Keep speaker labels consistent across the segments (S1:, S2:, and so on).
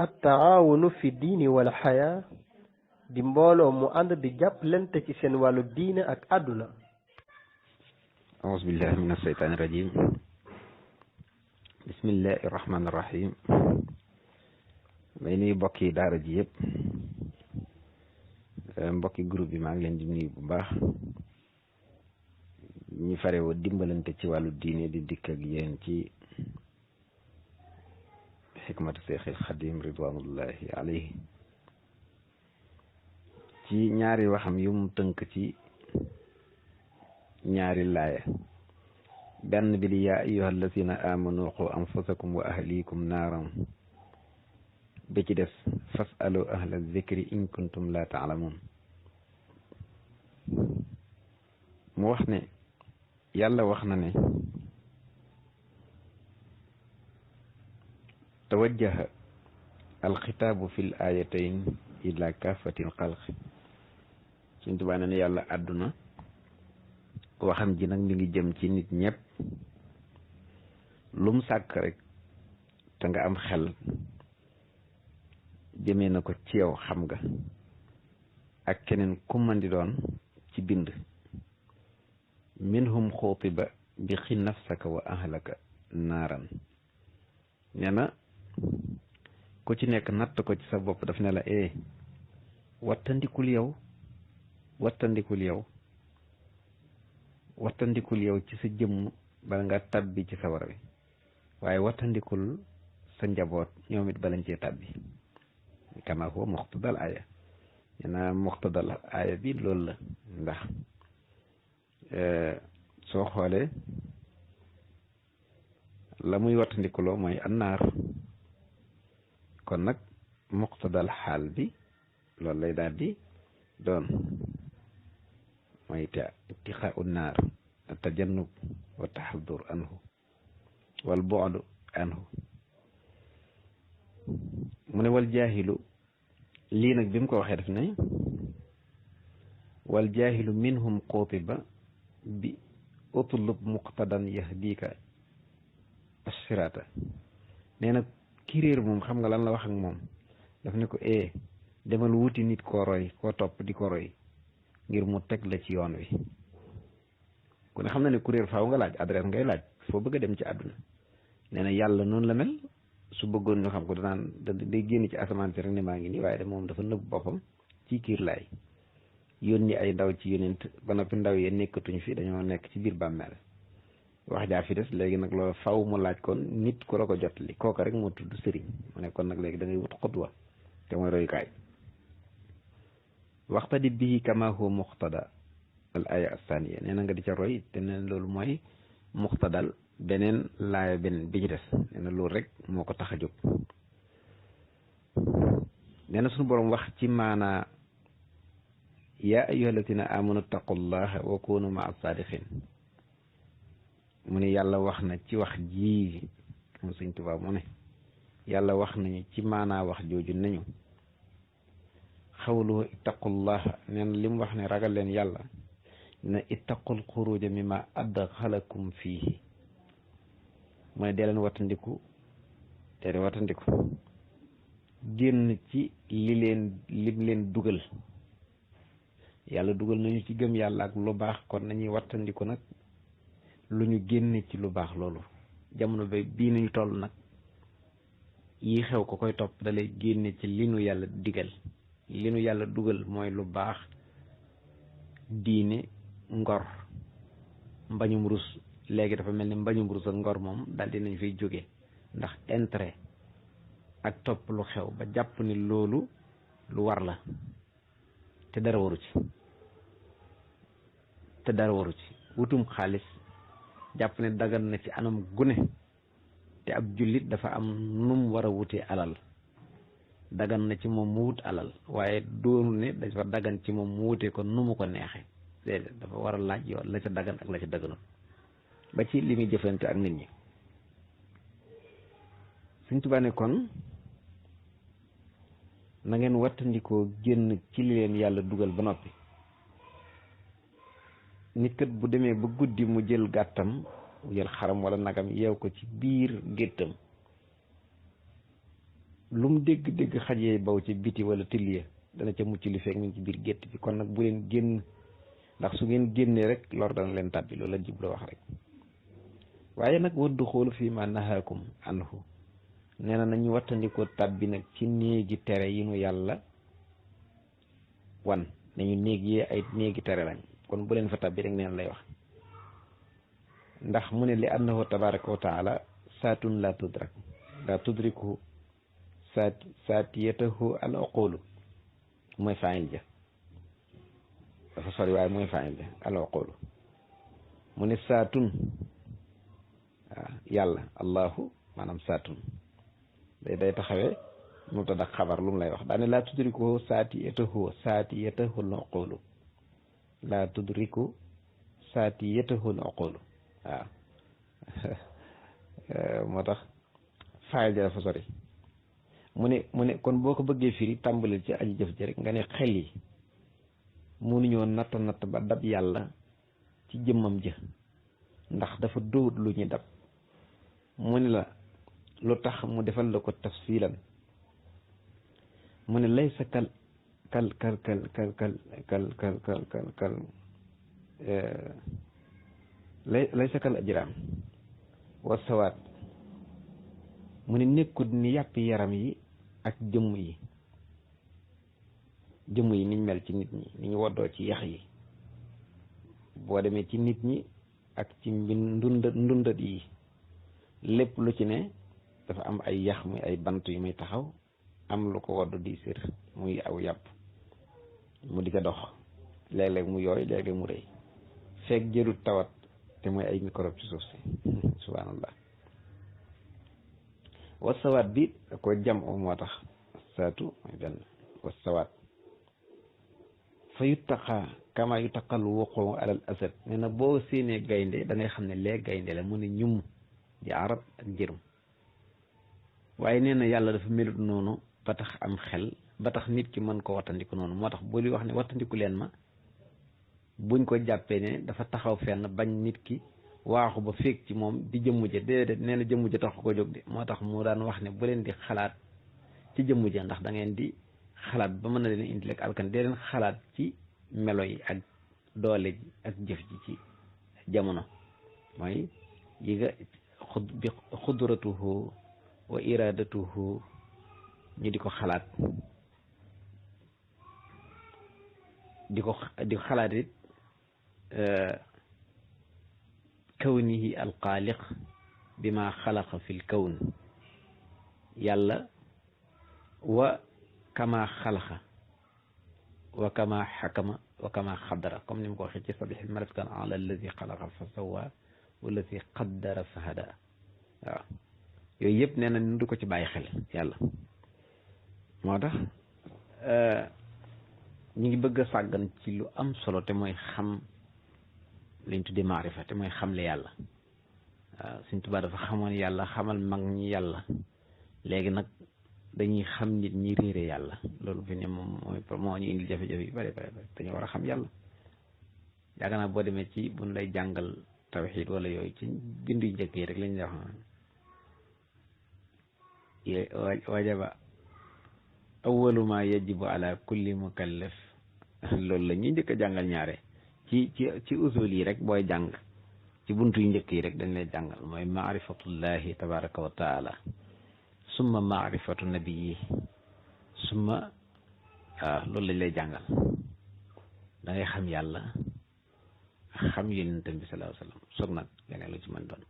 S1: at-taawunu fi diini wal xayaa di mbooloo mu ànd di jàppalante ci seen wàllu diine ak àdduna.
S2: auzu billahi min asheytaani rajim. bismillahi rahmaani rahim. may nuyu mbokki daara ji yëpp, mbokki groupe bi maa ngi leen di nuyu bu baax. ñu farewoo dimbalante ci wàllu diine di dikk ak yéen ci xikmatu Seexil Xadim ridwanullahi alayhi ci ñaari waxam yu mu tënk ci ñaari laaya. benn bi di yaa ayyuha allazina amanu qu anfusakum wa ahlikum naaran, bi ci des fasalu ahla zikri in kuntum la taalamun. mu wax ne yàlla wax na ne tawajjaha alxitaabu fi l ayatayn ila kaafati l xalqi. Sëñ Tuubaa ne yàlla àdduna waxam ji nag mi ngi jëm ci nit ñëpp. lum sàkk rek te nga am xel jëmee na ko ci yow, xam nga, ak keneen ku mën di doon ci bind. minhum xutiba bi xi nafsaka wa ahlaka naaran. nee na ku ci nekk natt ko ci sa bopp daf ne la wattandikul yow ci sa jëmm bala nga tabbi ci sawara wi, waaye wattandikul sa njaboot ñoom it balañ cee tabbi. kama huwa muqtadal aaya. nee na muqtadal aaya bi loolu la, ndax soo xoolee la muy wattandikuloo mooy annaar. kon nag muqtadal xaal bi loolu lay daal di doon, mooy ittixaau naar, tajannub wa taxadur anhu wal bu'du anhu. mu ne wal jaahilu, lii nag bi mu ko waxee def ne wal jaahilu minhum qutiba bi utlub muqtadan yahdika assirata. nee na ki réer moom xam nga lan la wax ak moom, daf ne ko demal wuti nit koo roy, koo topp di ko roy ngir mu teg la ci yoon wi. ku ne xam na ne ku réer faaw nga laaj adresse, ngay laaj foo bëgg a dem ci àdduna. nee na yàlla noonu la mel. su bëggoon ñu xam ko day génn ci asamaan si rek ne maa ngi nii, waaye de moom dafa nëbb boppam ci kiir laay yónni ay ndaw ci yónent ba noppi ndaw yee nekkatuñ fi, dañoo nekk ci biir bàmmeel. wax jaa fi des léegi nag loolu faw mu laaj kon nit ku la ko jotali, kooka rek moo tudd sëriñ. mu ne kon nag léegi da ngay wut xutwa te mooy royukaay. waxtadi bihi kama huwa muqtada al aya astaniya. nee na nga di ca roy te nee na loolu mooy muqtadal beneen laaya beneen bi ci des. nee na loolu rek moo ko tax a jóg. nee na suñu boroom wax ci maanaa yaa ayyuha allatina amanu taqullaha wa kunu maa sadiqin. mu ne yàlla wax na ci wax ji moom Sëñ Tuubaa mu ne yàlla wax nañu ci maanaa wax jooju nañu xawluhu ittaqullaha. nee na li mu wax ne ragal leen yàlla, ne ittaqul xuruja mimma adxalakum fiihi. mu ne dee leen wattandiku génn ci lim leen dugal. yàlla dugal nañu ci gëm yàlla ak lu baax, kon nañuy wattandiku nag lu ñu génne ci lu baax loolu. jamono ba bii nañu toll nag yi xew ko koy topp dalay génne ci li nu yàlla digal. li nu yàlla dugal mooy lu baax, diine, ngor, mbañum rus. léegi dafa mel ni mbañum rus ak ngor moom daal dinañ fay jóge ndax intérêt ak topp lu xew ba jàpp ni loolu lu war la te dara waru ci. wutum xaalis jàpp ne dagan na ci anam gune, te ab jullit dafa am num war a wutee alal. dagan na ci moom mu wut alal, waaye doonu ne dafa dagan ci moom mu wutee ko nu mu ko neexee. déedéet, dafa war a laaj yoon la ca dagan ak la ca daganul, ba ci li muy jëfante ak nit ñi. Sëñ Tuubaa ne kon na ngeen wattandikoo génn ci li leen yàlla dugal ba noppi. nit kat bu demee ba guddi mu jël gàttam, mu jël xaram wala nagam yeew ko ci biir géttam, lu mu dégg xajee baw ci biti wala tilliya dana ca mucc li fekk mi ngi ci biir gétt bi kon nag bu leen génn ndax su ngeen génnee rek lor dana leen tàbbi loolu la jubloo wax rek waaye nag waddu xoolu fii ma nahaakum anhu nee na nañu wattandikoo tàbbi nag ci néegi tere yi nu yàlla wan nañu néeg yi ay néegi tere lañ kon bu leen fa tàbbi rek neen lay wax ndax mu ne li annahu tabaraka wa taala saatun la tudriku saatiyatahu al uqulu mooy faayil ja dafa sori waaye mooy faayil ja al uqulu mu ne saatun waaw yàlla allahu maanaam saatun day taxawee mubtada xabar lu mu lay wax daane laa tudriku saatiyatahu al uqulu laa tudriku saatiyatahu al uqulu waaw moo tax faayil ja dafa sori mu ne kon boo ko bëggee firi tàmbalil ci aji jëf ji rek nga ne xel yi mënuñoo natt ba dab yàlla ci jëmmam jë ndax dafa dóot lu ñu dab mu ne la lu tax mu defal la ko tafsilan mu ne laysa kal laysa kal ajraam wa sawaat mu ne nekkut ni yàpp yaram yi ak jëmm yi niñ mel ci nit ñi ni ñu woddoo ci yax yi boo demee ci nit ñi ak ci ndundat yi lépp lu ci ne dafa am ay yax muy ay bant yu muy taxaw am lu ko wodd di sër muy aw yàpp mu di ko dox léeg-léeg mu yooy léeg-léeg mu rëy fekk jërut tawat te mooy ay microbe ci suuf si subhanallah wasawaat bi da ko jam o moo tax saatu mooy benn wasawaat fa yuttaqa kama yuttaqal wuqu alal asad nee na boo séenee gaynde da ngay xam ne lee gaynde la mu ne ñum di arab ak jërëm waaye nee na yàlla dafa melut noonu ba tax am xel ba tax nit ki mën ko wattandiku noonu moo tax boo li wax ne wattandiku leen ma buñ ko jàppee ne dafa taxaw fenn bañ nit ki waaxu ba féeg ci moom di jëmm ja déedéet nee na jëmm ja tax ko jóg de moo tax mu daan wax ne bu leen di xalaat ci jëmm ja ndax da ngeen di xalaat ba mën na leen indi lekk alkan dee leen xalaat ci melo yi ak doole ji ak jëf ji ci jamono mooy yi nga bi xudratuhu wa iradatuhu ñu di ko xalaat di xalaat it kawnihi alxaaliq bima xalaqa fi l kawn yàlla wa kama xalaqa wa kama xakama wa kama xaddara comme ni mu ko waxee ci sabih maraskan ala alladi xalaqa fa sawa walladi qaddara fa hada waaw yooyu yëpp nee na ñu du ko ci bàyyi xel yàlla moo tax ñu ngi bëgg a sàggan ci lu am solo te mooy xam liñ tuddee maarifa te mooy xamle yàlla waaw Sëñ Tuubaa dafa xamoon yàlla xamal mag ñi yàlla léegi nag dañuy xam nit ñi réere yàlla loolu fi ne moom moo ñu indi jafe-jafe yu bari bari dañu war a xam yàlla yaakaar naa boo demee ci buñ lay jàngal tawxiid wala yooyu ci bindu yu njëkk yi rek lañ wax wajaba awwalu ma yajibu ala kulli mukallaf loolu la ñuy njëkk a jàngal ñaare ci usul yi rek booy jàng ci buntu yu njëkk yi rek dañ lay jàngal mooy maarifatullahi tabaraka wa taala summa maarifatu nabii summa waaw loolu lañ lay jàngal da ngay xam yàlla xam yonentam bi sallallahu alayhi wa sallam soog nag leneen lu ci mën doon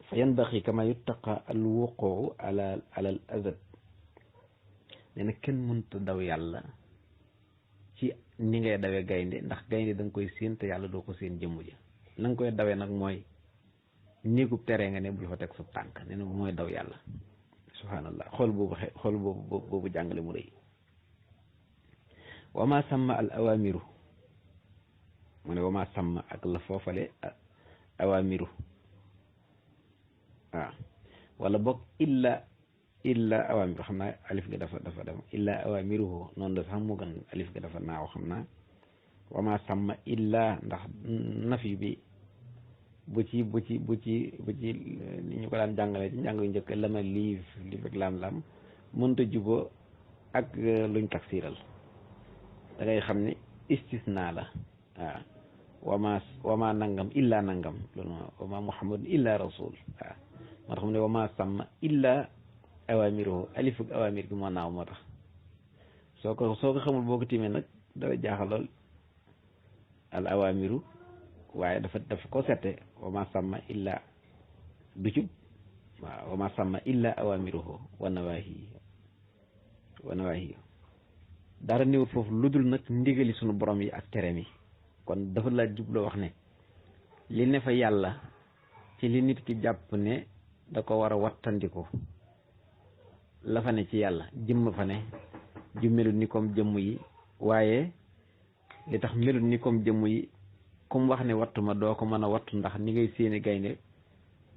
S2: fa yanbaxi kama yuttaqa al wuquu ala al azad nee na kenn mënta daw yàlla ci ni ngay dawee gaynde ndax gaynde da nga koy séen te yàlla doo ko séen jëmm ja na nga koy dawee nag mooy néegub teree nga ne bul fa teg sa tànk nee na mooy daw yàlla subhanallah xool boobu jàngale mu rëy wama sàmma al awamiru mu ne wama sàmma ak la foofale awamiru waaw wala boog illa awamiru xam naa alif ga dafa dem illa awamiruhu noonu la sax mu gën alif ga dafa naaw xam naa wama sàmma illa ndax nafi bi bu ci ni ñu ko daan jàngale ci njàng yu njëkk lama liif ak lam-lam mënta juboo ak luñ taksiiral da ngay xam ni istisna la waaw wama nangam illa nangam loolu wama muhammad illa rasul waaw moo tax mu ne wama sàmm illa awamiruhu alif ak awamir gi moo naaw moo tax soo ko xamul boo ko timee nag dara jaaxal lool al awamiru waaye dafa ko sette wama sàmm illa du cub waaw wama sàmm illa awamiruhu wa nawahi dara néewut foofu lu dul nag ndigali sunu borom yi ak tereem yi kon dafa laa jubloo wax ne li ne fa yàlla ci li nit ki jàpp ne da ko war a wattandiku la fa ne ci yàlla jëmm fa ne ju melut ni comme jëmm yi waaye li tax melut ni comme jëmm yi comme wax ne wattu ma doo ko mën a wattu ndax ni ngay séeni gaynde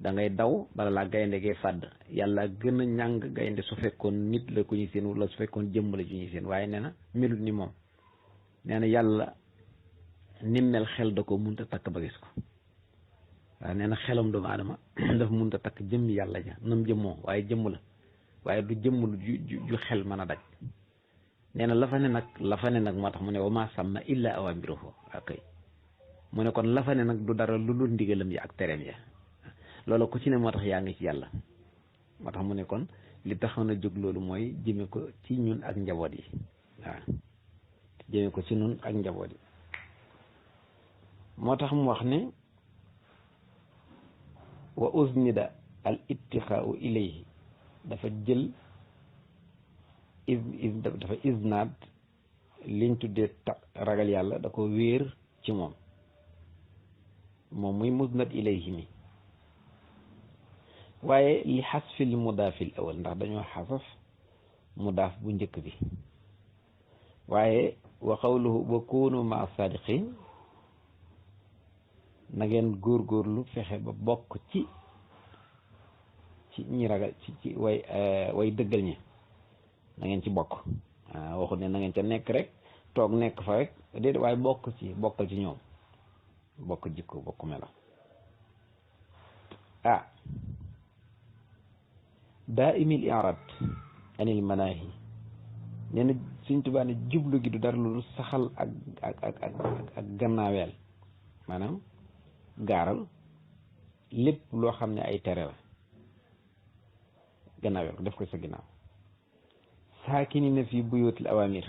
S2: da ngay daw bala laa gaynde gee fàdd yàlla gën a ñàng gaynde su fekkoon nit la ku ñuy seen wala su fekkoon jëmm la ju ñuy seen waaye nee na melut ni moom nee na yàlla ni mel xel da ko munta takk ba gis ko waaw nee na xelam doomu aadama dafa munta takk jëmmi yàlla ja nam jëmmoo waaye jëmm la waaye du jëmm ju xel mën a daj nee na la fa ne nag moo tax mu ne wa maa sàmma illa awamiruhu akay mu ne kon la fa ne nag du dara lu dul ndigalam yi ak tereem ya loolu ku ci ne moo tax yaa ngi ci yàlla moo tax mu ne kon li taxoon a jóg loolu mooy jëme ko ci ñun ak njaboot yi waaw jëme ko ci ñun ak njaboot yi moo tax mu wax ne wa usnida al ittixaau ilayhi dafa jël dafa isnaad liñ tuddee ragal yàlla da ko wéer ci moom muy musnad ilayhi mi waaye li xasfil mudaafil awal ndax dañoo xasaf mudaaf bu njëkk bi waaye wa qawluhu wa kunu maa sadiqin na ngeen góorgóorlu fexe ba bokk ci ñi ragal ci way dëggal ñi na ngeen ci bokk waxut ne na ngeen ca nekk rek toog nekk fa rek déedéet waaye bokkal ci ñoom bokk jikko bokk melo daa imil irad anil manaahi nee na Sëñ Tuubaa ne jublu gi du dara lu saxal ak gannaaweel maanaam gaaral lépp loo xam ne ay tere la gannaaweel ko def ko sa ginnaaw saakini na fii buyootil awamir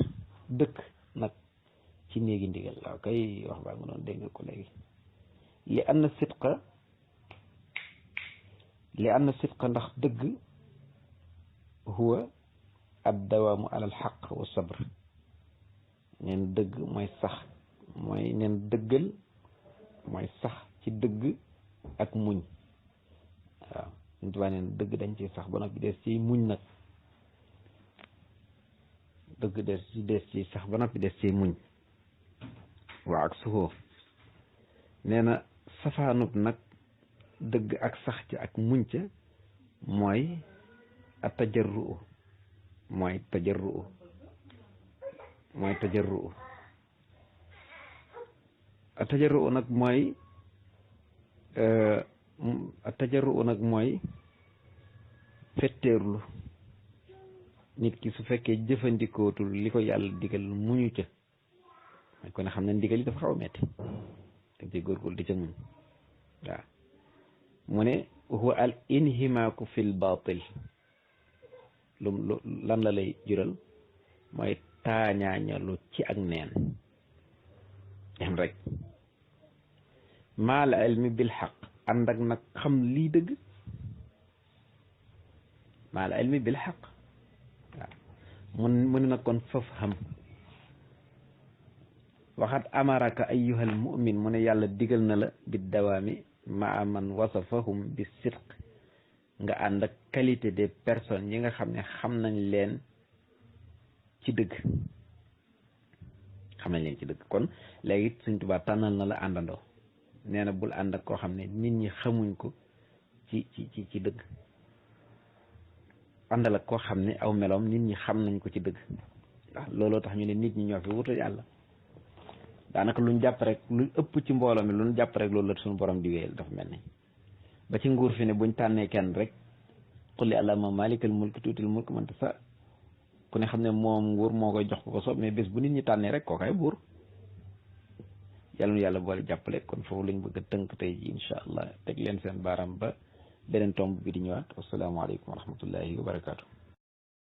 S2: dëkk nag ci néegi ndigal waaw kay wax baa nga doon dégg ko léegi li anna sidqa ndax dëgg huwa ad dawaamu alal xaq wa sabr neen dëgg mooy sax mooy neen dëggal mooy sax ci dëgg ak muñ waaw suñ tubaa neen dëgg dañ ci sax ba noppi des ci muñ nag dëgg des ci sax ba noppi des ci muñ waaw ak suxoo nee na safaanub nag dëgg ak sax ci ak muñ ca mooy atajarru mooy tajarru nag mooy fetteerlu nit ki su fekkee jëfandikootul li ko yàlla digal muñu ca mooy ko ne xam ne ndigal yi dafa xaw a metti da ci góorgóorlu di ca muñ waaw mu ne huwa al inhimaaku fil baatil lan la lay jural mooy taañaañalu ci ak neen xam rek maal ilmi bil xaq ànd ak nag xam lii dëgg maal ilmi bil xaq waaw mu ne nag kon faf xam waxat amaraka ayyuhal mu'min mu ne yàlla digal na la bi dawaami maa man wasafahum bi sidq nga ànd ak qualité des personnes yi nga xam ne xam nañ leen ci dëgg kon léegi Sëñ Tuubaa tànnal na la àndandoo nee na bul ànd ak koo xam ne nit ñi xamuñ ko ci dëgg àndal ak koo xam ne aw meloom nit ñi xam nañ ko ci dëgg waaw looloo tax ñu ne nit ñi ñoo fi wutal yàlla daanaka luñ jàpp rek lu ëpp ci mbooloo mi luñ jàpp rek loolu la suñu borom di wéyal dafa mel ni ba ci nguur fi ne buñ tànnee kenn rek qul allahumma malikal mulk tuutil mulk man tasa ku ne xam ne moom nguur moo koy jox ko soob mais bés bu nit ñi tànnee rek kookaay buur yàlla nu yàlla boole jàppale kon foofu lañ bëgg a tënk tey ji incha allah teg leen seen baaraam ba beneen tomb bi di ñëwaat wasalaamaaleykum wa rahmatullahi wa barakaatu.